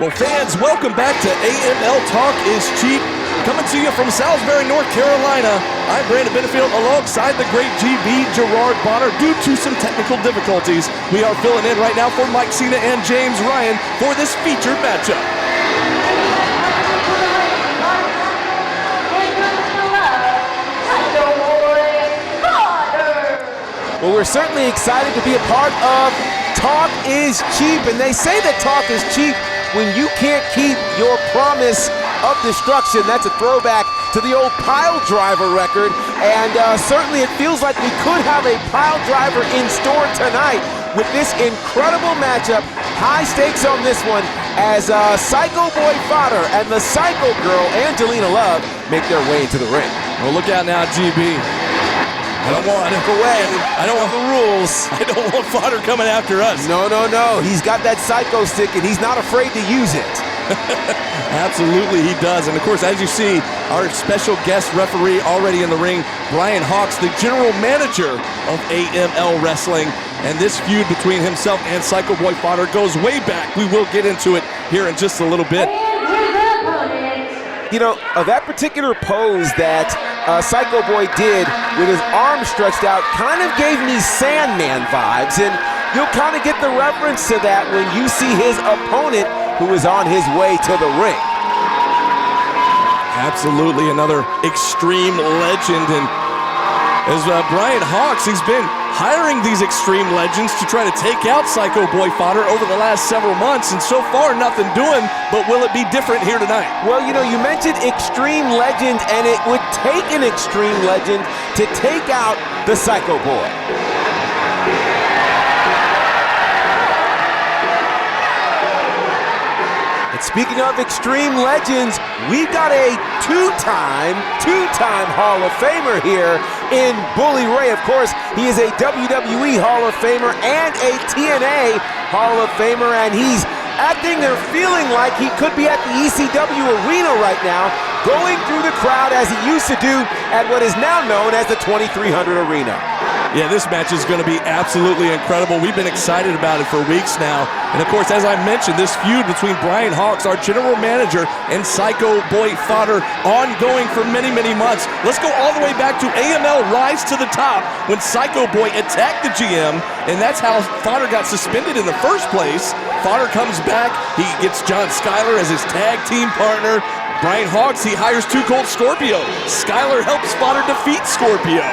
Well, fans, welcome back to AML Talk is Cheap. Coming to you from Salisbury, North Carolina. I'm Brandon Benefield alongside the great GB Gerard due to some technical difficulties. We are filling in right now for Mike Seenuh and James Ryan for this featured matchup. Well, we're certainly excited to be a part of Talk is Cheap, and they say that talk is cheap when you can't keep your promise of destruction. That's a throwback to the old pile driver record, and certainly it feels like we could have a pile driver in store tonight with this incredible matchup. High stakes on this one as Psycho Boy Fodder and the Psycho Girl, Angelina, make their way into the ring. Well, look out now, GB. I don't want the rules. I don't want Fodder coming after us. No. He's got that psycho stick, and he's not afraid to use it. Absolutely, he does. And, of course, as you see, our special guest referee already in the ring, Brian Hawks, the general manager of AML Wrestling. And this feud between himself and Psycho Boy Fodder goes way back. We will get into it here in just a little bit. You know, that particular pose that Psycho Boy did with his arms stretched out kind of gave me Sandman vibes, and you'll kind of get the reference to that when you see his opponent who is on his way to the ring. Absolutely, another extreme legend, and as Brian Hawks, he's been hiring these extreme legends to try to take out Psycho Boy Fodder over the last several months, and so far nothing doing, but will it be different here tonight? Well, you know, you mentioned extreme legend, and it would take an extreme legend to take out the Psycho Boy. Speaking of extreme legends, we've got a two-time Hall of Famer here in Bully Ray. Of course, he is a WWE Hall of Famer and a TNA Hall of Famer, and he's acting or feeling like he could be at the ECW arena right now, going through the crowd as he used to do at what is now known as the 2300 Arena. Yeah, this match is going to be absolutely incredible. We've been excited about it for weeks now. And of course, as I mentioned, this feud between Brian Hawks, our general manager, and Psycho Boy Fodder ongoing for many, many months. Let's go all the way back to AML Rise to the Top when Psycho Boy attacked the GM, and that's how Fodder got suspended in the first place. Fodder comes back. He gets John Skyler as his tag team partner. Brian Hawks, he hires Too Cold Scorpio. Skyler helps Fodder defeat Scorpio.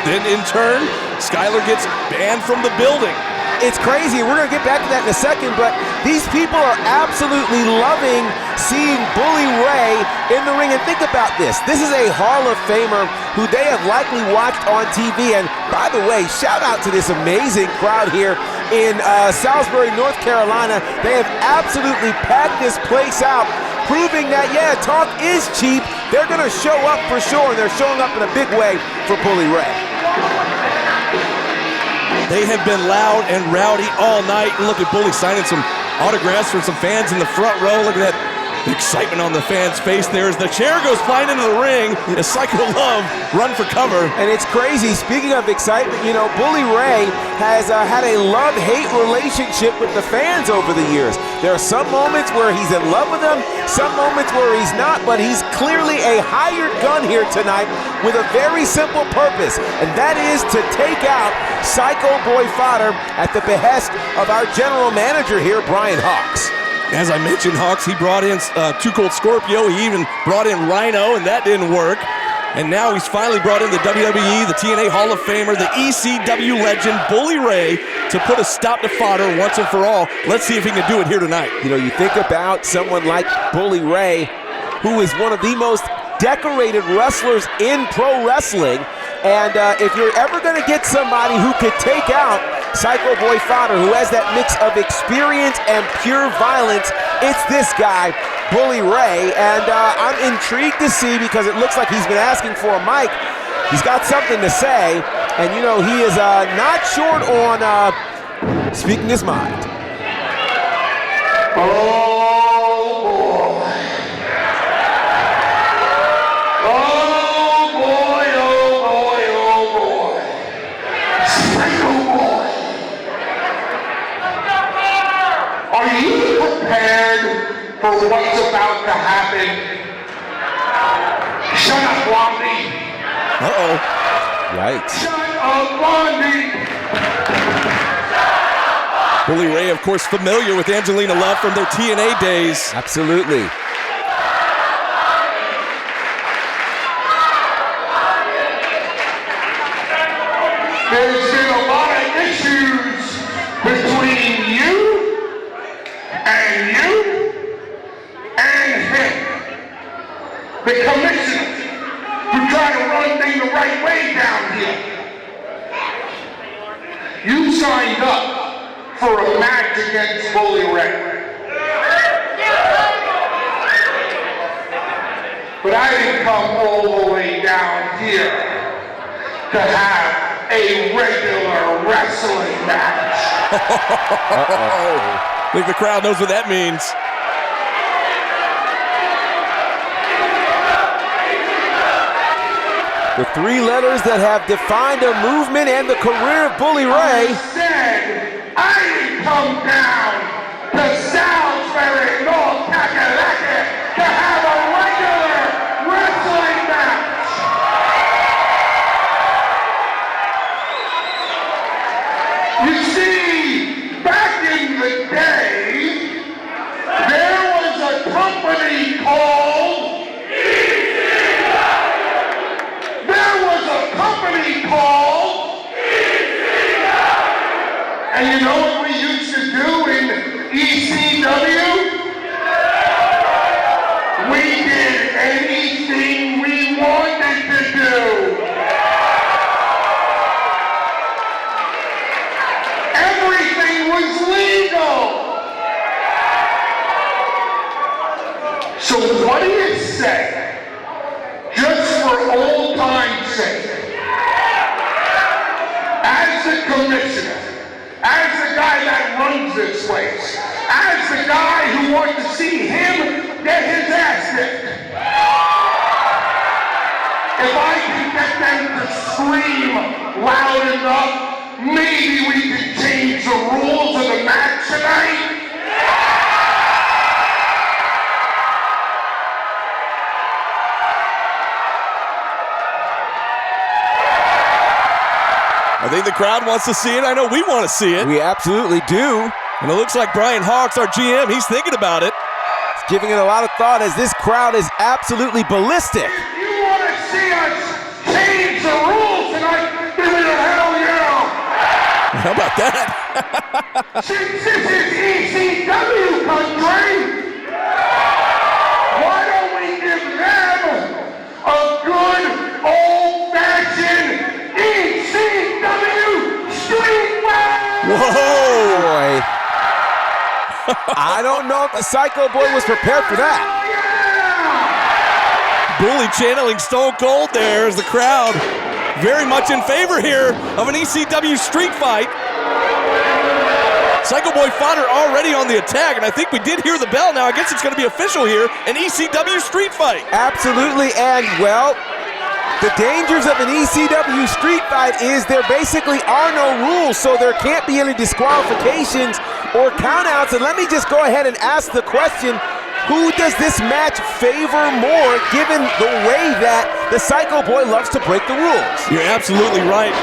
Then, in turn, Skyler gets banned from the building. It's crazy. We're going to get back to that in a second, but these people are absolutely loving seeing Bully Ray in the ring. And think about this. This is a Hall of Famer who they have likely watched on TV. And by the way, shout out to this amazing crowd here in Salisbury, North Carolina. They have absolutely packed this place out, proving that, yeah, talk is cheap. They're going to show up for sure, and they're showing up in a big way for Bully Ray. They have been loud and rowdy all night. Look at Bully signing some autographs for some fans in the front row. Look at that excitement on the fans' face there as the chair goes flying into the ring as Psycho Love run for cover. And it's crazy. Speaking of excitement, you know, Bully Ray has had a love-hate relationship with the fans over the years. There are some moments where he's in love with them, some moments where he's not, but he's clearly a hired gun here tonight with a very simple purpose, and that is to take out Psycho Boy Fodder at the behest of our general manager here, Brian Hawks. As I mentioned, Hawks, he brought in Too Cold Scorpio. He even brought in Rhino, and that didn't work. And now he's finally brought in the WWE, the TNA Hall of Famer, the ECW legend, Bully Ray, to put a stop to Fodder once and for all. Let's see if he can do it here tonight. You know, you think about someone like Bully Ray, who is one of the most decorated wrestlers in pro wrestling. And if you're ever going to get somebody who could take out Psycho Boy Fodder, who has that mix of experience and pure violence, it's this guy, Bully Ray. And I'm intrigued to see, because it looks like he's been asking for a mic. He's got something to say, and you know, he is not short on speaking his mind. Are you prepared for what's about to happen. Shut up, Blondie. Uh-oh. Yikes. Shut up, Blondie. Bully Ray, of course, familiar with Angelina Love from their TNA days. Absolutely. There's been a lot of issues between you and him. The commissioner who try to run things the right way down here. You signed up for a match against Bully Ray. But I didn't come all the way down here to have a regular wrestling match. I think the crowd knows what that means. The three letters that have defined a movement and the career of Bully Ray. Instead, I didn't come down to Salisbury, North Carolina to have a regular wrestling match. You see, back in the day, there was a company called and you know what we used to do in ECW? We did anything we wanted to do. Everything was legal. So what do you say? Just for old time's sake, as the commissioner, as the guy that runs this place, as the guy who wants to see him get his ass kicked, if I can get them to scream loud enough, maybe we can change the rules of the match tonight. I think the crowd wants to see it. I know we want to see it. We absolutely do. And it looks like Brian Hawks, our GM, he's thinking about it. He's giving it a lot of thought as this crowd is absolutely ballistic. If you want to see us change the rules tonight, give it a hell yeah! How about that? Since this is ECW country, why don't we give them a good old-fashioned ECW street match? Whoa! Boy. I don't know if the Psycho Boy was prepared for that. Bully channeling Stone Cold there as the crowd very much in favor here of an ECW street fight. Psycho Boy Fodder already on the attack, and I think we did hear the bell now. I guess it's going to be official here, an ECW street fight. Absolutely, and well, the dangers of an ECW street fight is there basically are no rules, so there can't be any disqualifications or countouts. And let me just go ahead and ask the question, who does this match favor more given the way that the Psycho Boy loves to break the rules? You're absolutely right.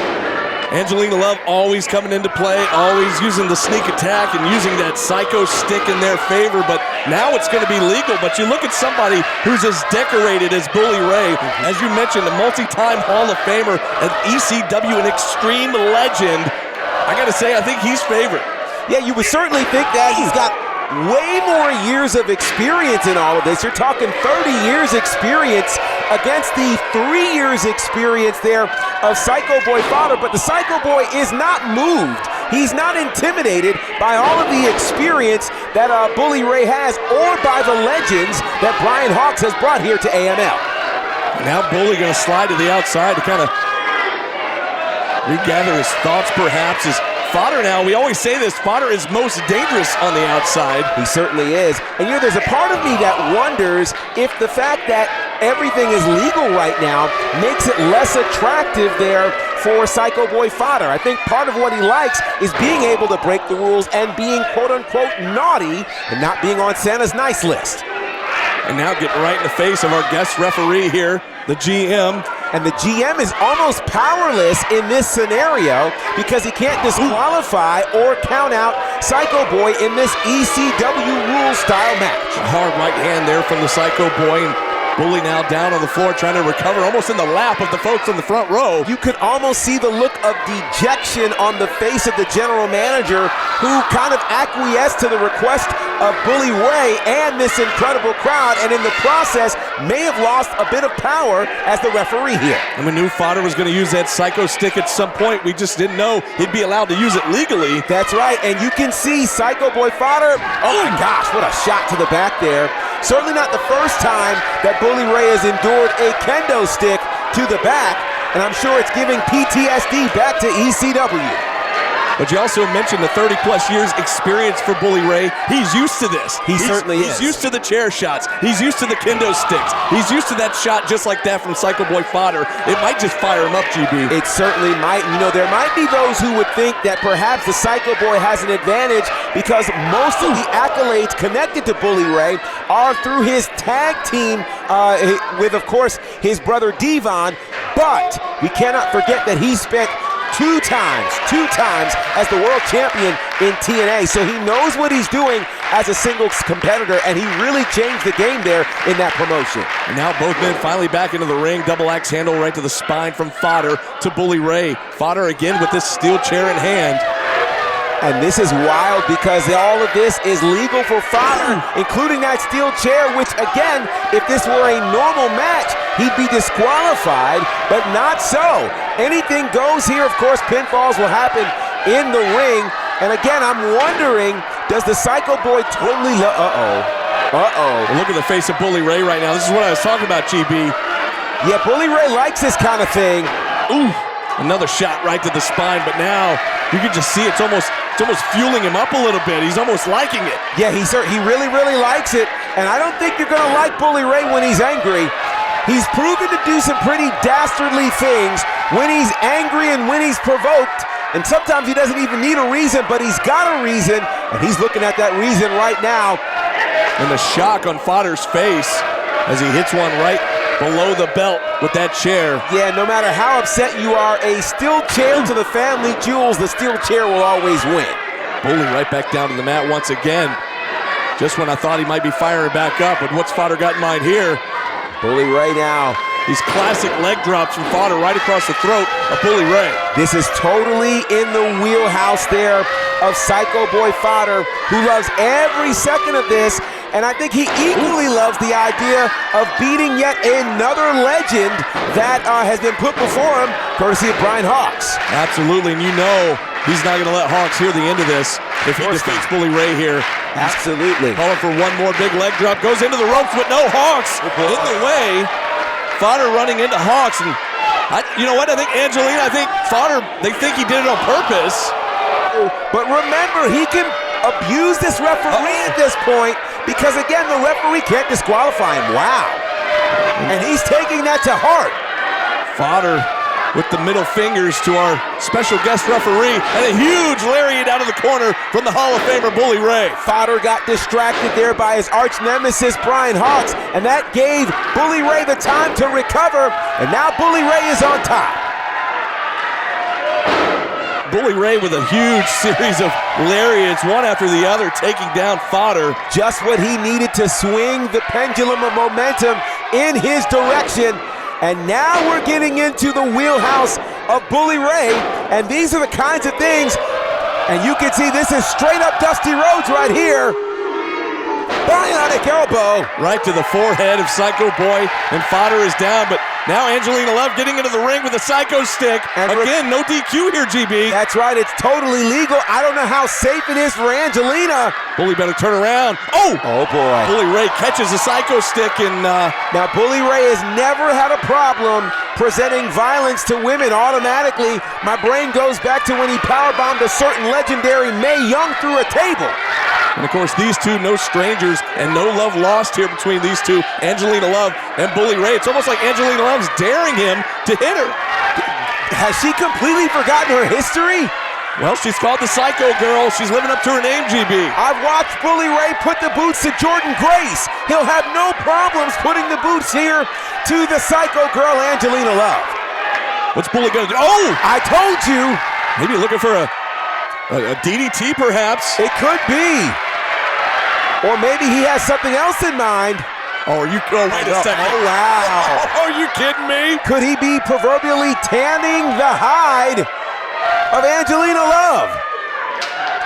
Angelina Love always coming into play, always using the sneak attack and using that psycho stick in their favor, but now it's going to be legal. But you look at somebody who's as decorated as Bully Ray, as you mentioned, a multi-time Hall of Famer, an ECW, an extreme legend. I got to say, I think he's favored. Yeah, you would certainly think that. He's got way more years of experience in all of this. You're talking 30 years experience against the 3 years experience there of Psycho Boy Fodder, but the Psycho Boy is not moved. He's not intimidated by all of the experience that Bully Ray has or by the legends that Brian Hawks has brought here to AML. Now Bully going to slide to the outside to kind of regather his thoughts perhaps. As Fodder now, we always say this, Fodder is most dangerous on the outside. He certainly is. And you know, there's a part of me that wonders if the fact that everything is legal right now makes it less attractive there for Psycho Boy Fodder. I think part of what he likes is being able to break the rules and being quote-unquote naughty and not being on Santa's nice list. And now getting right in the face of our guest referee here, the GM. And the GM is almost powerless in this scenario because he can't disqualify or count out Psycho Boy in this ECW rules-style match. A hard right hand there from the Psycho Boy, and Bully now down on the floor trying to recover, almost in the lap of the folks on the front row. You could almost see the look of dejection on the face of the general manager, who kind of acquiesced to the request of Bully Ray and this incredible crowd, and in the process may have lost a bit of power as the referee here. And we knew Fodder was going to use that Psycho stick at some point. We just didn't know he'd be allowed to use it legally. That's right, and you can see Psycho Boy Fodder, oh my gosh, what a shot to the back there. Certainly not the first time that Bully Ray has endured a kendo stick to the back, and I'm sure it's giving PTSD back to ECW. But you also mentioned the 30-plus years experience for Bully Ray. He's used to this. He certainly is. He's used to the chair shots. He's used to the kendo sticks. He's used to that shot just like that from Psycho Boy Fodder. It might just fire him up, GB. It certainly might. You know, there might be those who would think that perhaps the Psycho Boy has an advantage because most of the accolades connected to Bully Ray are through his tag team with, of course, his brother Devon. But we cannot forget that he spent two times as the world champion in TNA, so he knows what he's doing as a singles competitor, and he really changed the game there in that promotion. And now both men finally back into the ring. Double axe handle right to the spine from Fodder to Bully Ray. Fodder again with this steel chair in hand. And this is wild because all of this is legal for Fodder, including that steel chair, which again, if this were a normal match, he'd be disqualified, but not so. Anything goes here. Of course, pinfalls will happen in the ring. And again, I'm wondering, does the Psycho Boy totally Look at the face of Bully Ray right now. This is what I was talking about, GB. Yeah, Bully Ray likes this kind of thing. Ooh, another shot right to the spine, but now you can just see it's almost fueling him up a little bit. He's almost liking it. Yeah, he really, really likes it. And I don't think you're gonna like Bully Ray when he's angry. He's proven to do some pretty dastardly things when he's angry and when he's provoked. And sometimes he doesn't even need a reason, but he's got a reason, and he's looking at that reason right now. And the shock on Fodder's face as he hits one right below the belt with that chair. Yeah, no matter how upset you are, a steel chair to the family jewels, the steel chair will always win. Bully right back down to the mat once again. Just when I thought he might be firing back up, but what's Fodder got in mind here? Bully Ray now. These classic leg drops from Fodder right across the throat of Bully Ray. This is totally in the wheelhouse there of Psycho Boy Fodder, who loves every second of this, and I think he equally loves the idea of beating yet another legend that has been put before him, courtesy of Brian Hawks. Absolutely, and you know he's not going to let Hawks hear the end of this if he defeats Bully Ray here. Absolutely. Calling for one more big leg drop, goes into the ropes, but no Hawks in the way. Fodder running into Hawks, and you know what? I think Fodder, they think he did it on purpose. But remember, he can abuse this referee at this point because, again, the referee can't disqualify him. Wow. And he's taking that to heart. Fodder with the middle fingers to our special guest referee, and a huge lariat out of the corner from the Hall of Famer Bully Ray. Fodder got distracted there by his arch nemesis Brian Hawks, and that gave Bully Ray the time to recover, and now Bully Ray is on top. Bully Ray with a huge series of lariats, one after the other, taking down Fodder. Just what he needed to swing the pendulum of momentum in his direction. And now we're getting into the wheelhouse of Bully Ray, and these are the kinds of things, and you can see this is straight up Dusty Rhodes right here. Bionic elbow. Right to the forehead of Psycho Boy, and Fodder is down, but now Angelina Love getting into the ring with a Psycho stick. And again, no DQ here, GB. That's right, it's totally legal. I don't know how safe it is for Angelina. Bully better turn around. Oh boy. Bully Ray catches a Psycho stick, and now Bully Ray has never had a problem presenting violence to women automatically. My brain goes back to when he powerbombed a certain legendary Mae Young through a table. And of course, these two, no strangers, and no love lost here between these two, Angelina Love and Bully Ray. It's almost like Angelina Love's daring him to hit her. Has she completely forgotten her history? Well, she's called the Psycho Girl. She's living up to her name, GB. I've watched Bully Ray put the boots to Jordan Grace. He'll have no problems putting the boots here to the Psycho Girl, Angelina Love. What's Bully gonna do? Oh! I told you. Maybe looking for a DDT, perhaps. It could be. Or maybe he has something else in mind. Oh, wait a second. Oh, wow. Are you kidding me? Could he be proverbially tanning the hide of Angelina Love?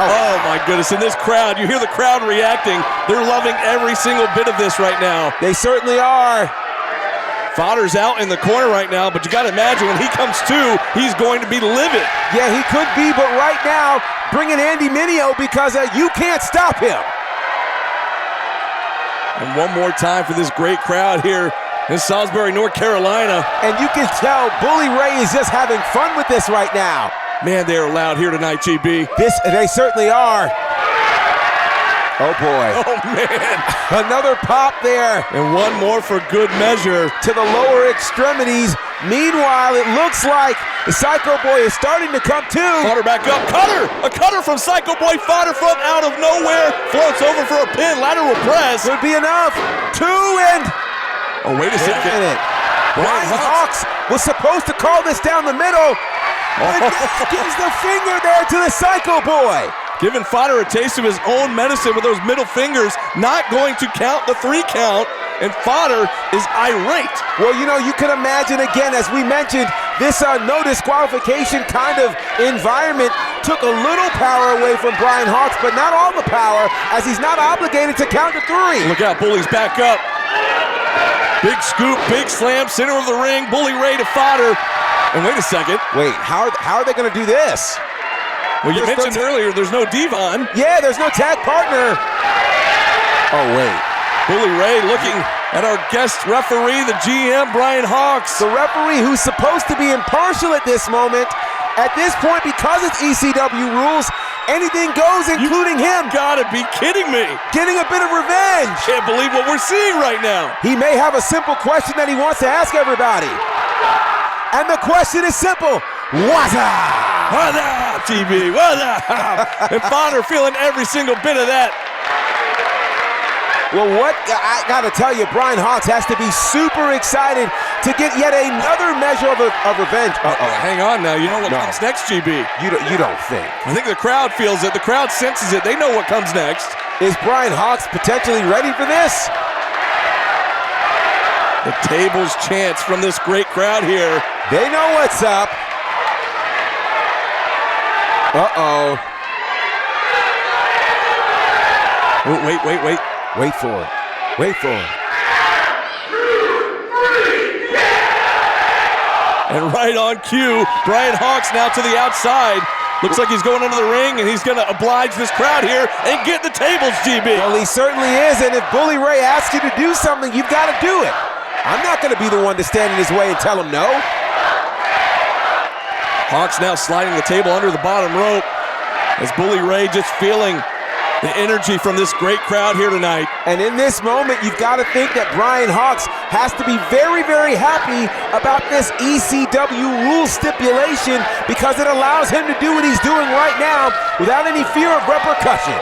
Oh my goodness, in this crowd, you hear the crowd reacting. They're loving every single bit of this right now. They certainly are. Fodder's out in the corner right now, but you gotta imagine when he comes to, he's going to be livid. Yeah, he could be, but right now, bring in Andy Mineo because you can't stop him. And one more time for this great crowd here in Salisbury, North Carolina. And you can tell Bully Ray is just having fun with this right now. Man, they are loud here tonight, GB. They certainly are. Oh, boy. Oh, man. Another pop there. And one more for good measure. To the lower extremities. Meanwhile, it looks like the Psycho Boy is starting to come to. Fodder back up. Cutter! A cutter from Psycho Boy Fodder from out of nowhere. Floats over for a pin. Lateral press. Would be enough. Two and... Oh, wait a second. Brian Hawks was supposed to call this down the middle. Gives the finger there to the Psycho Boy. Giving Fodder a taste of his own medicine with those middle fingers. Not going to count the 3 count. And Fodder is irate. Well, you know, you can imagine, again, as we mentioned, this no disqualification kind of environment took a little power away from Brian Hawks, but not all the power, as he's not obligated to count to 3. Look out, Bully's back up. Big scoop, big slam, center of the ring, Bully Ray to Fodder. And wait a second. Wait, how are they going to do this? Well, you mentioned earlier there's no Devon. Yeah, there's no tag partner. Oh, wait. Bully Ray looking at our guest referee, the GM, Brian Hawks. The referee who's supposed to be impartial at this moment. At this point, because it's ECW rules, anything goes, including him. Gotta be kidding me. Getting a bit of revenge. Can't believe what we're seeing right now. He may have a simple question that he wants to ask everybody. And the question is simple. What's up? What's up, TV? What's up? And Fodder feeling every single bit of that. Well, what I got to tell you, Brian Hawks has to be super excited to get yet another measure of revenge. Hang on now. You know what comes next, GB? You don't think? I think the crowd feels it. The crowd senses it. They know what comes next. Is Brian Hawks potentially ready for this? The tables chants from this great crowd here. They know what's up. Uh-oh. Oh, wait. Wait for it. Wait for it. And right on cue, Brian Hawks now to the outside. Looks like he's going under the ring, and he's going to oblige this crowd here and get the tables, GB. Well, he certainly is, and if Bully Ray asks you to do something, you've got to do it. I'm not going to be the one to stand in his way and tell him no. Hawks now sliding the table under the bottom rope as Bully Ray just feeling the energy from this great crowd here tonight. And in this moment, you've got to think that Brian Hawks has to be very, very happy about this ECW rule stipulation because it allows him to do what he's doing right now without any fear of repercussion.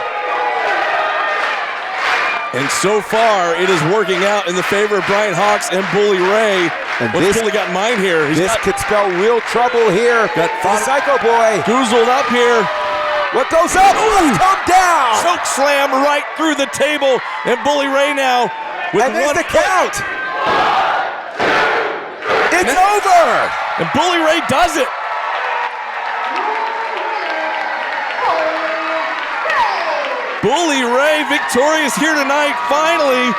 And so far, it is working out in the favor of Brian Hawks and Bully Ray. And what's Bully got in mind here? This could spell real trouble here. Got the Psycho Boy. Goozled up here. What goes up? Ooh, come down! Choke slam right through the table, and Bully Ray now with and there's one the count. It's over! And Bully Ray does it. Bully Ray victorious here tonight, finally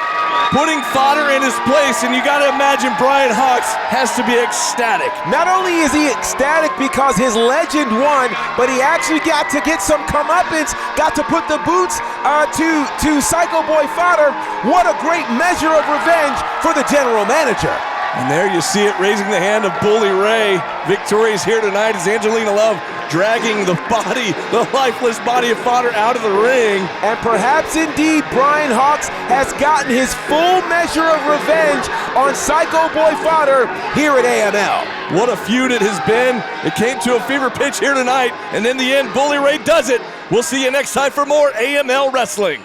putting Fodder in his place, and you got to imagine Brian Hawks has to be ecstatic. Not only is he ecstatic because his legend won, but he actually got to get some comeuppance, got to put the boots to Psycho Boy Fodder. What a great measure of revenge for the general manager. And there you see it, raising the hand of Bully Ray. Victorious here tonight as Angelina Love dragging the body, the lifeless body of Fodder out of the ring. And perhaps indeed Brian Hawks has gotten his full measure of revenge on Psycho Boy Fodder here at AML. What a feud it has been. It came to a fever pitch here tonight, and in the end, Bully Ray does it. We'll see you next time for more AML Wrestling.